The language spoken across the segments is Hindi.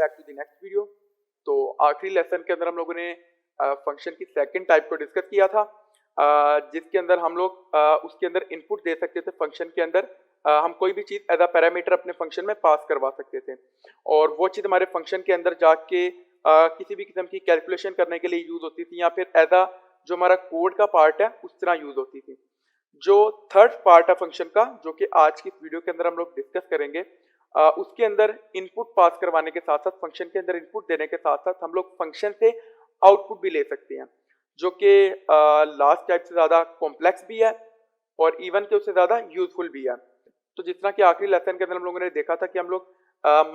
Back to the next video. तो आखिरी लेसन के अंदर हम लोगों ने फंक्शन की सेकंड टाइप को डिस्कस किया था, जिसके अंदर हम लोग उसके अंदर इनपुट दे सकते थे। फंक्शन के अंदर हम कोई भी चीज़ एज अ पैरामीटर अपने फंक्शन में पास करवा सकते थे और वो चीज़ हमारे फंक्शन के अंदर जाके किसी भी किस्म की कैलकुलेशन करने के लिए यूज़ होती थी या फिर एज अ जो हमारा कोड का पार्ट है उस तरह यूज़ होती थी। जो थर्ड पार्ट है फंक्शन का, जो कि आज की इस वीडियो के अंदर हम लोग डिस्कस करेंगे, उसके अंदर इनपुट पास करवाने के साथ साथ फंक्शन के अंदर इनपुट देने के साथ साथ हम लोग फंक्शन से आउटपुट भी ले सकते हैं, जो कि लास्ट टाइप से ज़्यादा कॉम्प्लेक्स भी है और इवन के उससे ज़्यादा यूजफुल भी है। तो जिस तरह कि आखिरी लेसन के अंदर हम लोगों ने देखा था कि हम लोग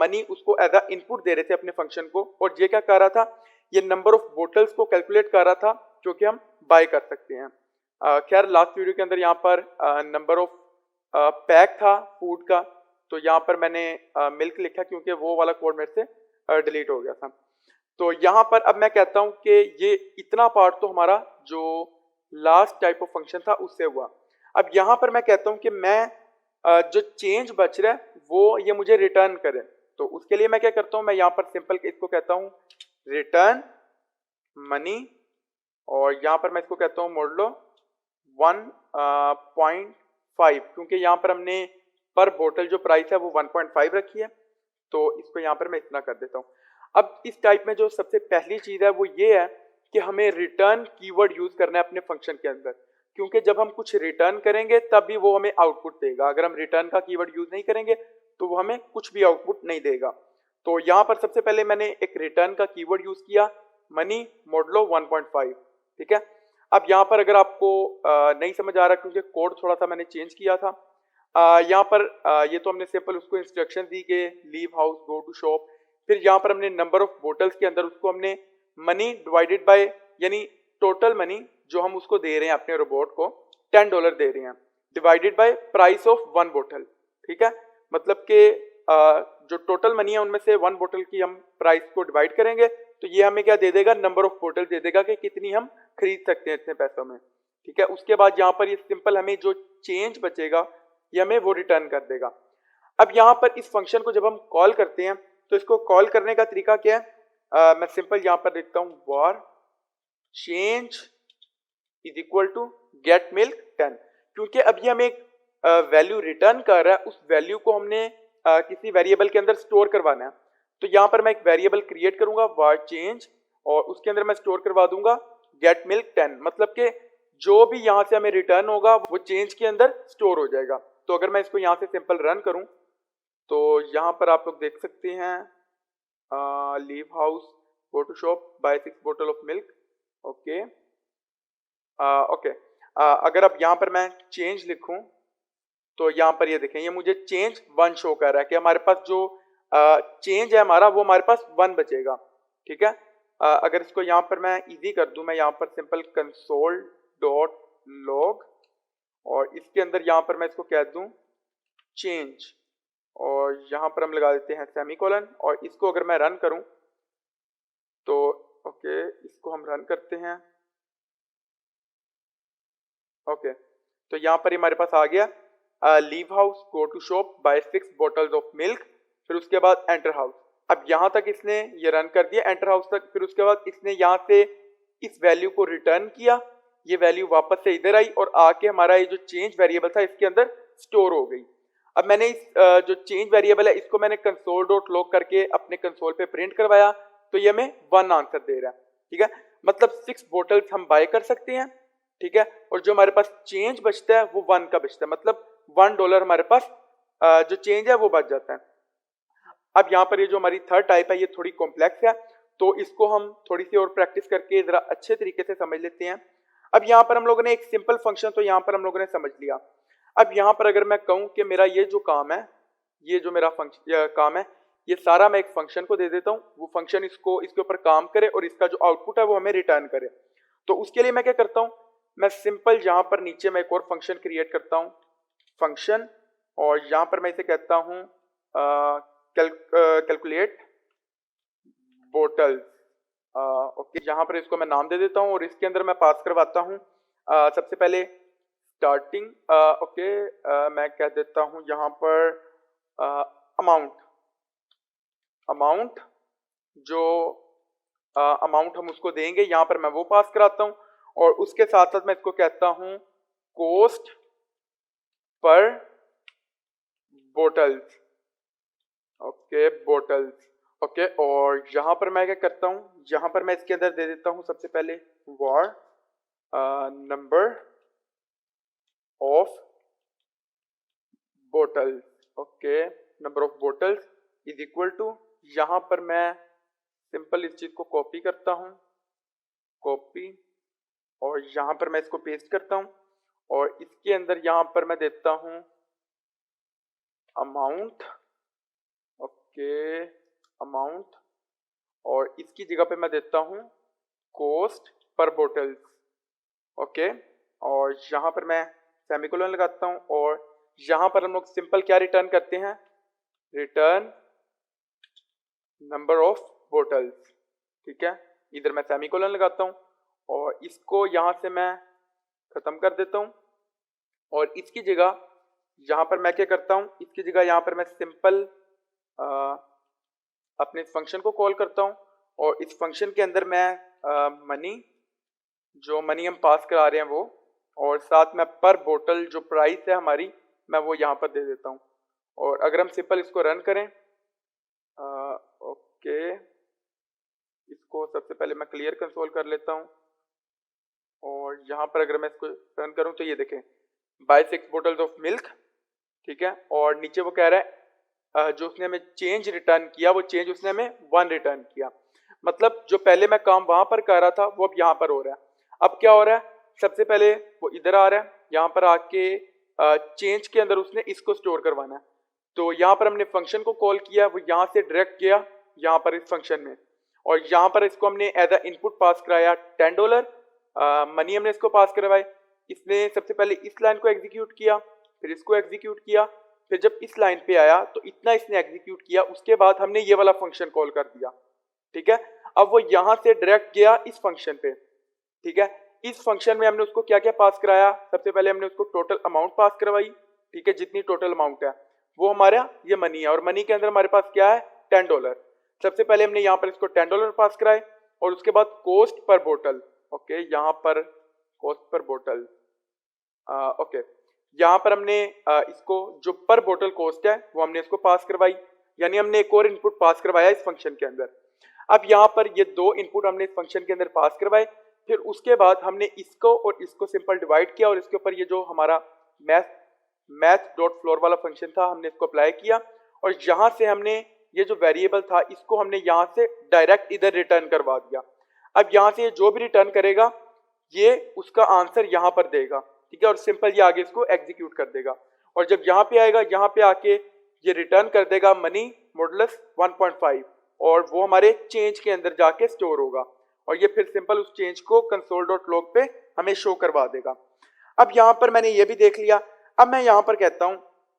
मनी उसको एज अ इनपुट दे रहे थे अपने फंक्शन को, और ये क्या कर रहा था, ये नंबर ऑफ बोटल्स को कैलकुलेट कर रहा था जो कि हम बाय कर सकते हैं। खैर लास्ट वीडियो के अंदर यहाँ पर नंबर ऑफ पैक था फूड का, तो यहाँ पर मैंने मिल्क लिखा क्योंकि वो वाला कोड मेरे से डिलीट हो गया था। तो यहाँ पर अब मैं कहता हूँ कि ये इतना पार्ट तो हमारा जो लास्ट टाइप ऑफ फंक्शन था उससे हुआ। अब यहाँ पर मैं कहता हूँ कि मैं जो चेंज बच रहा है वो ये मुझे रिटर्न करे। तो उसके लिए मैं क्या करता हूँ, मैं यहाँ पर सिंपल इसको कहता हूँ रिटर्न मनी, और यहाँ पर मैं इसको कहता हूँ मॉडलो 1.5, क्योंकि यहाँ पर हमने पर बोतल जो प्राइस है वो 1.5 रखी है, तो इसको यहाँ पर मैं इतना कर देता हूँ। अब इस टाइप में जो सबसे पहली चीज़ है वो ये है कि हमें रिटर्न कीवर्ड यूज करना है अपने फंक्शन के अंदर, क्योंकि जब हम कुछ रिटर्न करेंगे तब भी वो हमें आउटपुट देगा। अगर हम रिटर्न का कीवर्ड यूज नहीं करेंगे तो वो हमें कुछ भी आउटपुट नहीं देगा। तो यहाँ पर सबसे पहले मैंने एक रिटर्न का कीवर्ड यूज किया, मनी मॉडलो 1.5, ठीक है। अब यहाँ पर अगर आपको नहीं समझ आ रहा क्योंकि कोड थोड़ा सा मैंने चेंज किया था, यहाँ पर ये तो हमने सिंपल उसको इंस्ट्रक्शन दी कि leave house go to shop, फिर यहाँ पर हमने नंबर ऑफ बोटल्स के अंदर उसको हमने मनी डिवाइडेड बाय, यानी टोटल मनी जो हम उसको दे रहे हैं अपने रोबोट को $10 दे रहे हैं, डिवाइडेड बाय प्राइस ऑफ 1 बोतल, ठीक है। मतलब कि जो टोटल मनी है उनमें से 1 बोतल की हम प्राइस को डिवाइड करेंगे तो ये हमें क्या दे देगा, नंबर ऑफ बोतल दे देगा कि कितनी हम खरीद सकते हैं इतने पैसों में, ठीक है। उसके बाद यहाँ पर ये सिंपल हमें जो चेंज बचेगा ये हमें वो रिटर्न कर देगा। अब यहाँ पर इस फंक्शन को जब हम कॉल करते हैं तो इसको कॉल करने का तरीका क्या है, मैं सिंपल यहाँ पर लिखता हूँ var change is equal to get milk 10, क्योंकि अब ये हमें एक वैल्यू रिटर्न कर रहा है, उस वैल्यू को हमने किसी वेरिएबल के अंदर स्टोर करवाना है। तो यहाँ पर मैं एक वेरिएबल क्रिएट करूंगा var change, और उसके अंदर मैं स्टोर करवा दूंगा गेट मिल्क 10, मतलब कि जो भी यहाँ से हमें रिटर्न होगा वो चेंज के अंदर स्टोर हो जाएगा। तो अगर मैं इसको यहाँ से सिंपल रन करूं तो यहाँ पर आप लोग देख सकते हैं leave house go to shop buy 6 बोतल ऑफ मिल्क, ओके ओके। अगर अब यहाँ पर मैं चेंज लिखूं तो यहाँ पर ये देखें, ये मुझे चेंज 1 शो कर रहा है कि हमारे पास जो चेंज है हमारा वो हमारे पास 1 बचेगा, ठीक है। अगर इसको यहाँ पर मैं इजी कर दूं, मैं यहाँ पर सिंपल कंसोल डॉट लॉग, और इसके अंदर यहाँ पर मैं इसको कह दूं चेंज, और यहाँ पर हम लगा देते हैं सेमीकोलन, और इसको अगर मैं रन करूं तो ओके इसको हम रन करते हैं, ओके। तो यहाँ पर हमारे पास आ गया leave house go to shop buy 6 bottles of milk, फिर उसके बाद एंटर हाउस। अब यहाँ तक इसने ये रन कर दिया एंटर हाउस तक, फिर उसके बाद इसने यहाँ से इस वैल्यू को रिटर्न किया, ये वैल्यू वापस से इधर आई और आके हमारा ये जो चेंज वेरिएबल था इसके अंदर स्टोर हो गई। अब मैंने इस जो चेंज वेरिएबल है इसको मैंने कंसोल डॉट लॉग करके अपने कंसोल पे प्रिंट करवाया, तो ये हमें 1 आंसर दे रहा है, ठीक है। मतलब 6 बोटल्स हम बाय कर सकते हैं, ठीक है, और जो हमारे पास चेंज बचता है वो 1 का बचता है, मतलब $1 हमारे पास जो चेंज है वो बच जाता है। अब यहाँ पर ये जो हमारी थर्ड टाइप है ये थोड़ी कॉम्प्लेक्स है, तो इसको हम थोड़ी सी और प्रैक्टिस करके जरा अच्छे तरीके से समझ लेते हैं। अब यहाँ पर हम लोगों ने एक सिंपल फंक्शन तो यहाँ पर हम लोगों ने समझ लिया। अब यहाँ पर अगर मैं कहूँ कि मेरा ये जो काम है, ये जो मेरा काम है, ये सारा मैं एक फंक्शन को दे देता हूँ, वो फंक्शन इसको इसके ऊपर काम करे और इसका जो आउटपुट है वो हमें रिटर्न करे। तो उसके लिए मैं क्या करता हूँ, मैं सिंपल यहाँ पर नीचे मैं एक और फंक्शन क्रिएट करता हूँ फंक्शन, और यहाँ पर मैं इसे कहता हूँ कैलकुलेट बोटल्स, ओके। यहाँ पर इसको मैं नाम दे देता हूँ और इसके अंदर मैं पास करवाता हूँ सबसे पहले स्टार्टिंग, ओके, मैं कह देता हूँ यहाँ पर अमाउंट, जो अमाउंट हम उसको देंगे यहाँ पर मैं वो पास कराता हूँ, और उसके साथ साथ मैं इसको कहता हूँ cost per bottles. Okay, bottles. Okay, और यहाँ पर मैं क्या करता हूँ, यहाँ पर मैं इसके अंदर दे देता हूँ सबसे पहले वार number of bottles. Okay, number of bottles is equal to, यहाँ पर मैं सिंपल इस चीज को कॉपी करता हूँ, कॉपी, और यहाँ पर मैं इसको पेस्ट करता हूँ, और इसके अंदर यहाँ पर मैं देता हूँ अमाउंट। ओके, अमाउंट, और इसकी जगह पे मैं देता हूँ कॉस्ट पर बोटल्स। ओके, और यहाँ पर मैं सेमीकोलन लगाता हूँ, और यहाँ पर हम लोग सिंपल क्या रिटर्न करते हैं, रिटर्न नंबर ऑफ बोटल्स। ठीक है, इधर मैं सेमीकोलन लगाता हूँ, और इसको यहाँ से मैं खत्म कर देता हूँ, और इसकी जगह यहाँ पर मैं क्या करता हूँ, इसकी जगह यहाँ पर मैं सिंपल अपने इस फंक्शन को कॉल करता हूँ, और इस फंक्शन के अंदर मैं मनी, जो मनी हम पास करा रहे हैं वो, और साथ में पर बोतल जो प्राइस है हमारी, मैं वो यहाँ पर दे देता हूँ। और अगर हम सिंपल इसको रन करें, ओके, इसको सबसे पहले मैं क्लियर कंसोल कर लेता हूँ, और यहाँ पर अगर मैं इसको रन करूँ तो ये देखें बाय 6 बोटल्स ऑफ मिल्क। ठीक है, और नीचे वो कह रहा है जो उसने हमें चेंज रिटर्न किया, वो चेंज उसने हमें 1 रिटर्न किया। मतलब जो पहले मैं काम वहां पर कर रहा था वो अब यहाँ पर हो रहा है। अब क्या हो रहा है, सबसे पहले वो इधर आ रहा है, यहाँ पर आके चेंज के अंदर उसने इसको स्टोर करवाना है। तो यहाँ पर हमने फंक्शन को कॉल किया, वो यहाँ से डायरेक्ट गया यहाँ पर इस फंक्शन में, और यहाँ पर इसको हमने एज अ इनपुट पास कराया $10, मनी हमने इसको पास करवाए। इसने सबसे पहले इस लाइन को एग्जीक्यूट किया, फिर इसको एग्जीक्यूट किया, फिर जब इस लाइन पे आया तो इतना इसने एग्जीक्यूट किया, उसके बाद हमने ये वाला फंक्शन कॉल कर दिया। ठीक है, अब वो यहां से डायरेक्ट गया इस फंक्शन पे। ठीक है, इस फंक्शन में हमने उसको क्या क्या पास कराया, सबसे पहले हमने उसको टोटल अमाउंट पास करवाई। ठीक है, जितनी टोटल अमाउंट है वो हमारा ये मनी है, और मनी के अंदर हमारे पास क्या है, $10। सबसे पहले हमने यहाँ पर इसको $10 पास कराए, और उसके बाद कॉस्ट पर बोतल। ओके, यहाँ पर कॉस्ट पर बोतल, ओके, यहाँ पर हमने इसको जो पर बोतल कॉस्ट है वो हमने इसको पास करवाई, यानी हमने एक और इनपुट पास करवाया इस फंक्शन के अंदर। अब यहाँ पर ये 2 इनपुट हमने इस फंक्शन के अंदर पास करवाए, फिर उसके बाद हमने इसको और इसको सिंपल डिवाइड किया, और इसके ऊपर ये जो हमारा मैथ डॉट फ्लोर वाला फंक्शन था हमने इसको अप्लाई किया, और यहाँ से हमने ये जो वेरिएबल था इसको हमने यहाँ से डायरेक्ट इधर रिटर्न करवा दिया। अब यहाँ से जो भी रिटर्न करेगा ये उसका आंसर यहाँ पर देगा। ठीक है, और सिंपल ये आगे इसको एग्जीक्यूट कर देगा, और जब यहाँ पे आएगा यहाँ पे आके ये रिटर्न कर देगा मनी मॉडुलस 1.5, और वो हमारे चेंज के अंदर जाके स्टोर होगा, और ये फिर सिंपल उस चेंज को console.log पे हमें शो करवा देगा। अब यहाँ पर मैंने ये भी देख लिया। अब मैं यहाँ पर कहता हूँ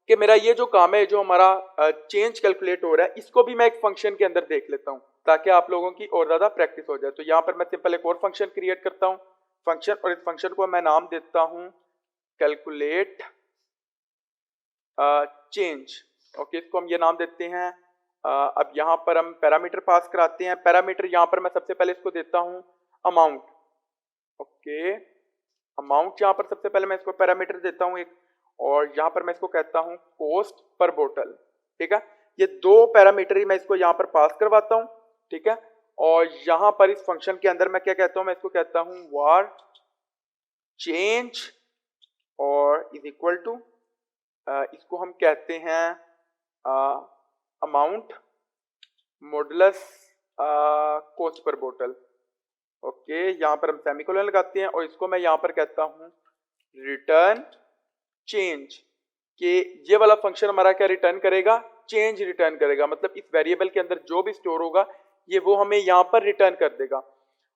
कि मेरा ये जो काम है, जो हमारा चेंज कैलकुलेट हो रहा है, इसको भी मैं एक फंक्शन के अंदर देख लेता हूँ ताकि आप लोगों की और ज्यादा प्रैक्टिस हो जाए। तो यहाँ पर मैं सिंपल एक और फंक्शन क्रिएट करता हूँ, फंक्शन, और इस फंक्शन को मैं नाम देता हूँ कैलकुलेट चेंज। ओके, इसको हम ये नाम देते हैं। अब यहाँ पर हम पैरामीटर पास कराते हैं। पैरामीटर यहाँ पर मैं सबसे पहले इसको देता हूँ अमाउंट। ओके, अमाउंट यहाँ पर सबसे पहले मैं इसको पैरामीटर देता हूँ एक, और यहाँ पर मैं इसको कहता हूँ कॉस्ट पर बोतल। ठीक है, ये 2 पैरामीटर ही मैं इसको यहाँ पर पास करवाता हूँ। ठीक है, और यहाँ पर इस फंक्शन के अंदर मैं क्या कहता हूँ, मैं इसको कहता हूँ वार चेंज और इज इक्वल टू, इसको हम कहते हैं अमाउंट मॉडुलस कॉस्ट पर बोतल। ओके, यहाँ पर हम सेमीकोलन लगाते हैं, और इसको मैं यहाँ पर कहता हूँ रिटर्न चेंज, कि ये वाला फंक्शन हमारा क्या रिटर्न करेगा, चेंज रिटर्न करेगा। मतलब इस वेरिएबल के अंदर जो भी स्टोर होगा ये वो हमें यहाँ पर रिटर्न कर देगा।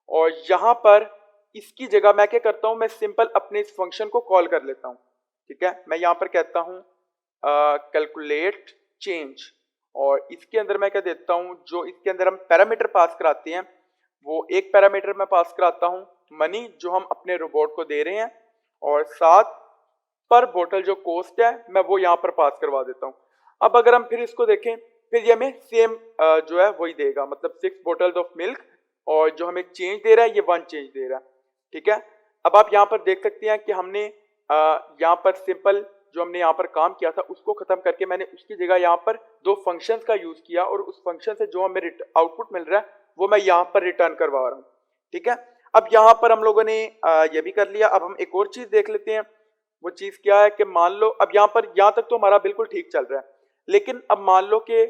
और यहाँ पर इसकी जगह मैं क्या करता हूँ, मैं सिंपल अपने इस फंक्शन को कॉल कर लेता हूँ। ठीक है, मैं यहाँ पर कहता हूँ कैलकुलेट चेंज, और इसके अंदर मैं क्या देता हूँ, जो इसके अंदर हम पैरामीटर पास कराते हैं वो एक पैरामीटर मैं पास कराता हूँ मनी, जो हम अपने रोबोट को दे रहे हैं, और साथ पर बोतल जो कॉस्ट है मैं वो यहाँ पर पास करवा देता हूँ। अब अगर हम फिर इसको देखें, फिर ये हमें सेम जो है वही देगा, मतलब 6 बोटल्स ऑफ मिल्क, और जो हमें चेंज दे रहा है ये 1 चेंज दे रहा है। ठीक है, अब आप यहाँ पर देख सकते हैं कि हमने यहाँ पर सिंपल जो हमने यहाँ पर काम किया था उसको खत्म करके मैंने उसकी जगह यहाँ पर 2 फंक्शंस का यूज किया, और उस फंक्शन से जो हमें आउटपुट मिल रहा है वो मैं यहाँ पर रिटर्न करवा रहा हूँ। ठीक है, अब यहाँ पर हम लोगों ने ये भी कर लिया। अब हम एक और चीज देख लेते हैं। वो चीज क्या है कि मान लो अब यहाँ पर यहाँ तक तो हमारा बिल्कुल ठीक चल रहा है, लेकिन अब मान लो कि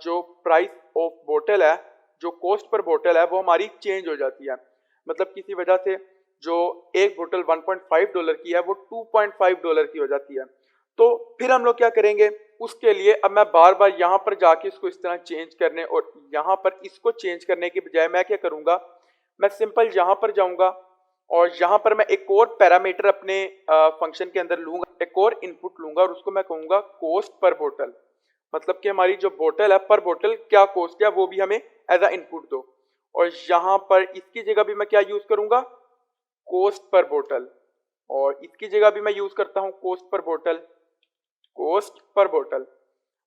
जो प्राइस ऑफ बोतल है, जो कॉस्ट पर बोतल है, वो हमारी चेंज हो जाती है। मतलब किसी वजह से जो एक बोतल 1.5 डॉलर की है वो 2.5 डॉलर की हो जाती है। तो फिर हम लोग क्या करेंगे, उसके लिए अब मैं बार बार यहाँ पर जाके इसको इस तरह चेंज करने और यहाँ पर इसको चेंज करने के बजाय मैं क्या करूंगा, मैं सिंपल यहाँ पर जाऊंगा और यहाँ पर मैं एक और पैरामीटर अपने फंक्शन के अंदर लूंगा, एक और इनपुट लूंगा और उसको मैं कहूंगा कॉस्ट पर बोतल। मतलब कि हमारी जो बोतल है पर बोतल क्या कॉस्ट है वो भी हमें एज अ इनपुट दो। और यहाँ पर इसकी जगह भी मैं क्या यूज करूंगा, कॉस्ट पर बोतल, और इसकी जगह भी मैं यूज करता हूं कॉस्ट पर बोतल, कॉस्ट पर बोतल।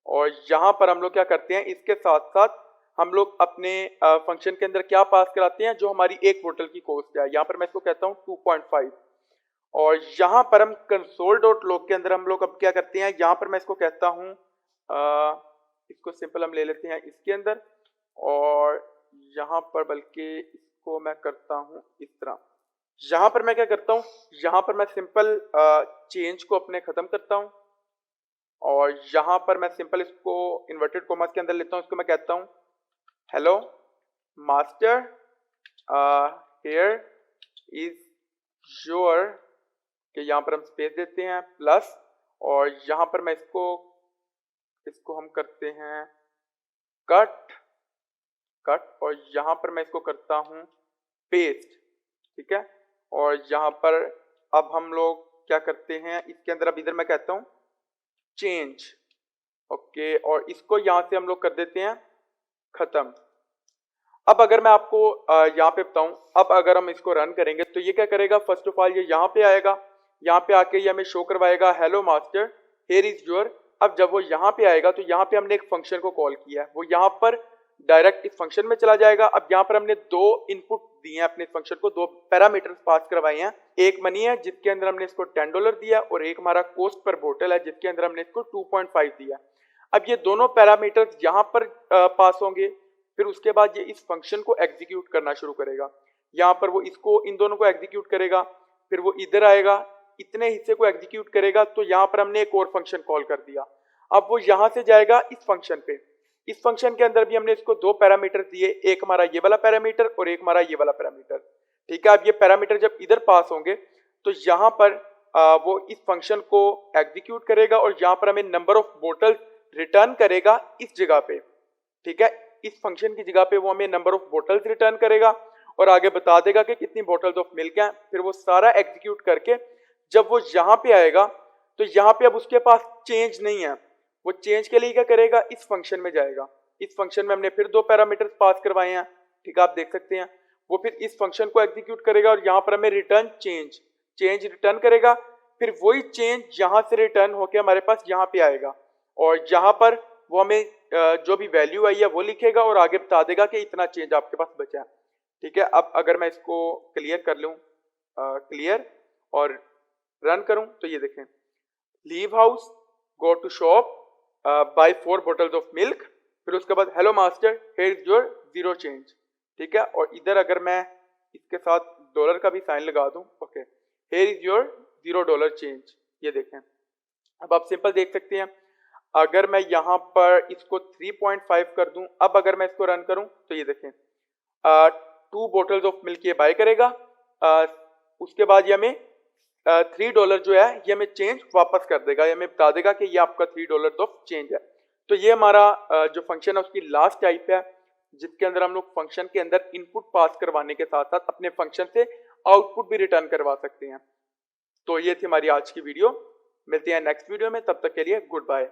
और यहाँ पर हम लोग क्या करते हैं, इसके साथ साथ हम लोग अपने फंक्शन के अंदर क्या पास कराते हैं, जो हमारी एक बोतल की कॉस्ट है। यहाँ पर मैं इसको कहता हूँ 2.5। और यहाँ पर हम कंसोल डॉट लॉग के अंदर हम लोग अब क्या करते हैं, यहाँ पर मैं इसको कहता हूँ इसको सिंपल हम ले लेते हैं इसके अंदर, और यहाँ पर बल्कि इसको मैं करता हूँ इस तरह। यहाँ पर मैं क्या करता हूँ, यहाँ पर मैं सिंपल चेंज को अपने खत्म करता हूँ, और यहाँ पर मैं सिंपल इसको इन्वर्टेड कॉमास के अंदर लेता हूँ। इसको मैं कहता हूँ hello master, here is your, कि यहाँ पर हम स्पेस देते हैं प्लस, और यहाँ पर मैं इसको हम करते हैं कट, और यहाँ पर मैं इसको करता हूँ पेस्ट। ठीक है, और यहाँ पर अब हम लोग क्या करते हैं, इसके अंदर अब इधर मैं कहता हूँ चेंज। ओके, और इसको यहाँ से हम लोग कर देते हैं खत्म। अब अगर मैं आपको यहाँ पे बताऊं, अब अगर हम इसको रन करेंगे तो ये क्या करेगा, फर्स्ट ऑफ ऑल ये यहाँ पे आएगा, यहाँ पे आके ये हमें शो करवाएगा hello master here is your. अब जब वो यहाँ पे आएगा तो यहाँ पे हमने एक फंक्शन को कॉल किया है, वो यहाँ पर डायरेक्ट इस फंक्शन में चला जाएगा। अब यहाँ पर हमने 2 इनपुट दिए हैं अपने फंक्शन को, 2 पैरामीटर्स पास करवाए हैं। एक मनी है जिसके अंदर हमने इसको $10 दिया, और एक हमारा कॉस्ट पर बोतल है जिसके अंदर हमने इसको 2.5 दिया। अब ये दोनों पैरामीटर्स यहाँ पर पास होंगे, फिर उसके बाद ये इस फंक्शन को एग्जीक्यूट करना शुरू करेगा। यहाँ पर वो इसको इन दोनों को एग्जीक्यूट करेगा, फिर वो इधर आएगा इतने हिस्से को एग्जीक्यूट करेगा। तो यहाँ पर हमने एक और फंक्शन कॉल कर दिया। अब वो यहाँ से जाएगा इस फंक्शन पे, इस फंक्शन के अंदर भी हमने इसको 2 पैरामीटर दिए, एक हमारा ये वाला पैरामीटर और एक हमारा ये वाला पैरामीटर। ठीक है, अब ये पैरामीटर जब इधर पास होंगे तो यहाँ पर वो इस फंक्शन को एग्जीक्यूट करेगा, और यहाँ पर हमें नंबर ऑफ बोटल रिटर्न करेगा इस जगह पे। ठीक है, इस फंक्शन की जगह पे वो हमें नंबर ऑफ बोटल्स रिटर्न करेगा और आगे बता देगा कि कितनी बोटल्स ऑफ मिल्क हैं। फिर वो सारा एग्जीक्यूट करके जब वो यहाँ पे आएगा तो यहाँ पे अब उसके पास चेंज नहीं है, वो चेंज के लिए क्या करेगा, इस फंक्शन में जाएगा। इस फंक्शन में हमने फिर 2 पैरामीटर्स पास करवाए हैं। ठीक है, आप देख सकते हैं वो फिर इस फंक्शन को एग्जीक्यूट करेगा और यहाँ पर हमें रिटर्न चेंज रिटर्न करेगा। फिर वही चेंज यहाँ से रिटर्न होके हमारे पास यहाँ पे आएगा, और यहाँ पर वो हमें जो भी वैल्यू आई है वो लिखेगा और आगे बता देगा कि इतना चेंज आपके पास बचा है। ठीक है, अब अगर मैं इसको क्लियर कर लूँ, क्लियर और रन करूं तो ये देखें, leave house, go to shop, buy 4 bottles of milk, फिर उसके बाद hello master here is your 0 change. ठीक है, और इधर अगर मैं इसके साथ डॉलर का भी साइन लगा दूं, okay, here is your $0 change. ये देखें, अब आप सिंपल देख सकते हैं, अगर मैं यहाँ पर इसको 3.5 कर दूं, अब अगर मैं इसको रन करूं तो ये देखें 2 बोटल्स ऑफ मिल्क ये बाय करेगा, उसके बाद ये हमें $3 जो है ये हमें चेंज वापस कर देगा, ये हमें बता देगा कि ये आपका $3 ऑफ चेंज है। तो ये हमारा जो फंक्शन है उसकी लास्ट टाइप है, जिसके अंदर हम लोग फंक्शन के अंदर इनपुट पास करवाने के साथ साथ अपने फंक्शन से आउटपुट भी रिटर्न करवा सकते हैं। तो ये थी हमारी आज की वीडियो, मिलते हैं नेक्स्ट वीडियो में, तब तक के लिए गुड बाय।